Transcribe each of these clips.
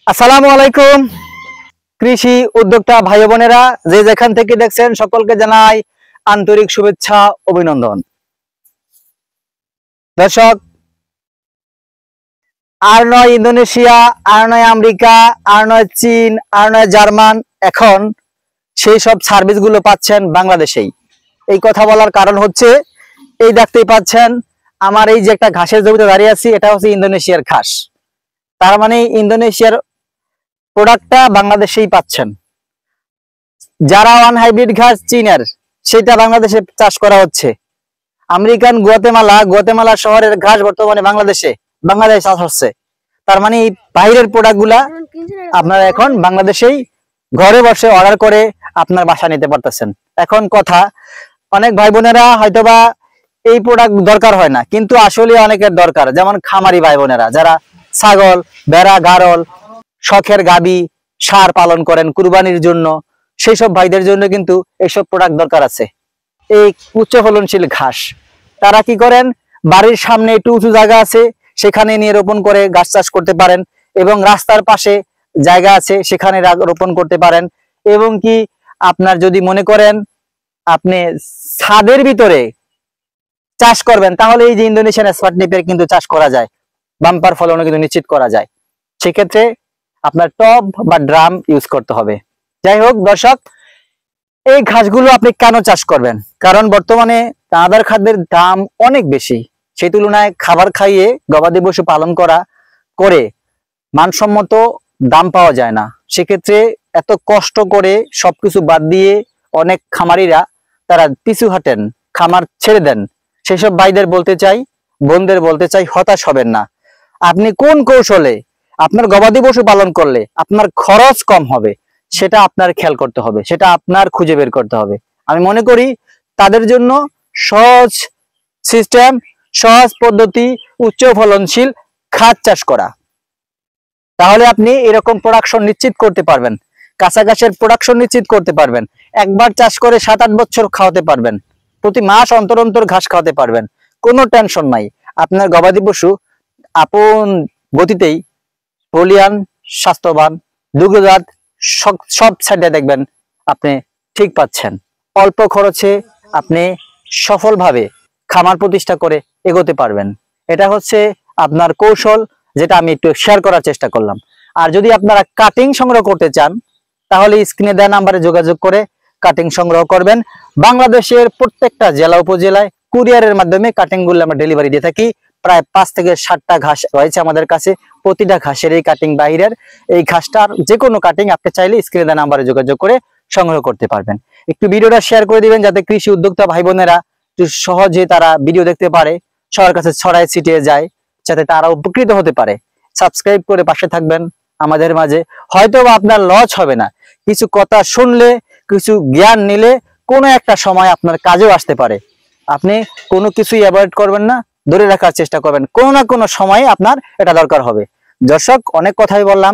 আসসালামু আলাইকুম কৃষি উদ্যোক্তা ভাই বোনেরা, যে যেখান থেকে দেখছেন সকলকে জানাই আন্তরিক শুভেচ্ছা অভিনন্দন। দর্শক, আর নয় ইন্দোনেশিয়া, আর নয় আমেরিকা, আর নয় চীন, আর নয় জার্মান, এখন সেই সব সার্ভিসগুলো পাচ্ছেন বাংলাদেশেই। এই কথা বলার কারণ হচ্ছে, এই দেখতেই পাচ্ছেন আমার এই যে একটা ঘাসের জমিতে দাঁড়িয়ে আছি, এটা হচ্ছে ইন্দোনেশিয়ার ঘাস। তার মানে ইন্দোনেশিয়ার প্রোডাক্টটা বাংলাদেশেই পাচ্ছেন। যারা ওয়ান হাইব্রিড ঘাস চীনের, সেটা বাংলাদেশে চাষ করা হচ্ছে। আমেরিকান গুয়াতেমালা শহরের ঘাস বর্তমানে বাংলাদেশে চাষ হচ্ছে। তার মানে এই বাইরের প্রোডাক্টগুলা আপনারা এখন বাংলাদেশেই ঘরে বসে অর্ডার করে আপনার বাসা নিতে পারতেছেন। এখন কথা, অনেক ভাই বোনেরা হয়তোবা এই প্রোডাক্ট দরকার হয় না, কিন্তু আসলে অনেকের দরকার। যেমন খামারি ভাই বোনেরা যারা ছাগল, ভেড়া, গাড়ল, শখের গাবি, ষাঁড় পালন করেন কুরবানির জন্য, সেই সব ভাইদের জন্য কিন্তু এইসব প্রোডাক্ট দরকার আছে। এই উচ্চ ফলনশীল ঘাস তারা কি করেন, বাড়ির সামনে একটু উঁচু জায়গা আছে, সেখানে নিয়ে রোপণ করে গাছ চাষ করতে পারেন, এবং রাস্তার পাশে জায়গা আছে সেখানে রোপণ করতে পারেন। এবং কি আপনার যদি মনে করেন আপনি ছাদের ভিতরে চাষ করবেন, তাহলে এই যে ইন্দোনেশিয়ান স্পার্টনিপের কিন্তু চাষ করা যায়, বাম্পার ফলনও কিন্তু নিশ্চিত করা যায়। সেক্ষেত্রে আপনার টব বা ড্রাম ইউজ করতে হবে। যাই হোক দর্শক, এই ঘাসগুলো আপনি কেন চাষ করবেন? কারণ বর্তমানে দানাদার খাদ্যের দাম অনেক বেশি। সেই তুলনায় খাবার খাইয়ে গবাদি পশু পালন করে মানসম্মত দাম পাওয়া যায় না। সেক্ষেত্রে এত কষ্ট করে সবকিছু বাদ দিয়ে অনেক খামারিরা তারা পিছু হাঁটেন, খামার ছেড়ে দেন। সেসব ভাইদের বলতে চাই, বোনদের বলতে চাই, হতাশ হবেন না। আপনি কোন কৌশলে আপনার গবাদি পশু পালন করলে আপনার খরচ কম হবে, সেটা আপনার খেয়াল করতে হবে, সেটা আপনার খুঁজে বের করতে হবে। আমি মনে করি তাদের জন্য সহজ সিস্টেম, সহজ পদ্ধতি উচ্চ ফলনশীল ঘাস চাষ করা। তাহলে আপনি এরকম প্রোডাকশন নিশ্চিত করতে পারবেন, কাঁচা ঘাসের প্রোডাকশন নিশ্চিত করতে পারবেন। একবার চাষ করে 7-8 বছর খাওয়াতে পারবেন, প্রতি মাস অন্তর অন্তর ঘাস খাওয়াতে পারবেন, কোনো টেনশন নাই। আপনার গবাদি পশু আপন গতিতেই বলিয়ান, স্বাস্থ্যবান, দুগ্ধজাত সব সাইডে দেখবেন আপনি ঠিক পাচ্ছেন। অল্প খরচে আপনি সফলভাবে খামার প্রতিষ্ঠা করে এগোতে পারবেন। এটা হচ্ছে আপনার কৌশল, যেটা আমি একটু শেয়ার করার চেষ্টা করলাম। আর যদি আপনারা কাটিং সংগ্রহ করতে চান, তাহলে স্ক্রিনে দেওয়া নাম্বারে যোগাযোগ করে কাটিং সংগ্রহ করবেন। বাংলাদেশের প্রত্যেকটা জেলা উপজেলায় কুরিয়ারের মাধ্যমে কাটিংগুলো আমরা ডেলিভারি দিয়ে থাকি। প্রায় 5 থেকে 7টা ঘাস রয়েছে আমাদের কাছে, প্রতিটা ঘাসের এই কাটিং বাহিরের। এই ঘাসটার যে কোনো কাটিং আপনি চাইলে স্ক্রিনে দেওয়া নাম্বারে যোগাযোগ করে সংগ্রহ করতে পারবেন। একটু ভিডিওটা শেয়ার করে দিবেন, যাতে কৃষি উদ্যোক্তা ভাই বোনেরা সহজে তারা ভিডিও দেখতে পারে, সবার কাছে ছড়ায় ছিটিয়ে যায়, যাতে তারা উপকৃত হতে পারে। সাবস্ক্রাইব করে পাশে থাকবেন আমাদের মাঝে। হয়তো বা আপনার লস হবে না, কিছু কথা শুনলে, কিছু জ্ঞান নিলে কোনো একটা সময় আপনার কাজেও আসতে পারে। আপনি কোনো কিছুই অ্যাভয়েড করবেন না, ধরে রাখার চেষ্টা করবেন, কোনো না কোনো সময় আপনার এটা দরকার হবে। দর্শক, অনেক কথাই বললাম,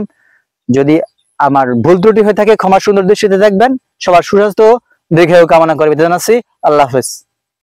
যদি আমার ভুল ত্রুটি হয়ে থাকে ক্ষমা সুন্দর দৃষ্টিতে দেখবেন। সবার সুস্বাস্থ্য দীর্ঘায়ু কামনা করে বিদায় জানাচ্ছি। আল্লাহ হাফেজ।